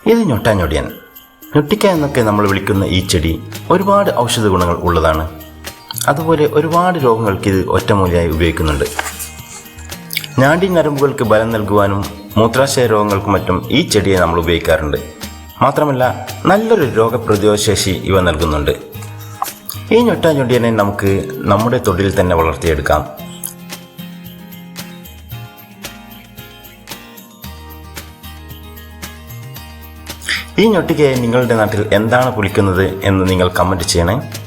ഇത് ഞൊട്ടാഞ്ഞൊടിയൻ. ഞൊട്ടിക്ക എന്നൊക്കെ നമ്മൾ വിളിക്കുന്ന ഈ ചെടി ഒരുപാട് ഔഷധ ഗുണങ്ങൾ ഉള്ളതാണ്. അതുപോലെ ഒരുപാട് രോഗങ്ങൾക്ക് ഇത് ഒറ്റമൂലിയായി ഉപയോഗിക്കുന്നുണ്ട്. നാഡീ ഞരമ്പുകൾക്ക് ബലം നൽകുവാനും മൂത്രാശയ രോഗങ്ങൾക്കും മറ്റും ഈ ചെടിയെ നമ്മൾ ഉപയോഗിക്കാറുണ്ട്. മാത്രമല്ല നല്ലൊരു രോഗപ്രതിരോധ ശേഷി ഇവ നൽകുന്നുണ്ട്. ഈ ഞൊട്ടാഞ്ഞൊടിയനെ നമുക്ക് നമ്മുടെ തൊടിയിൽ തന്നെ വളർത്തിയെടുക്കാം. ഈ ഞൊട്ടിക്കയെ നിങ്ങളുടെ നാട്ടിൽ എന്താണ് പുളിക്കുന്നത് എന്ന് നിങ്ങൾ കമൻറ്റ് ചെയ്യണേ.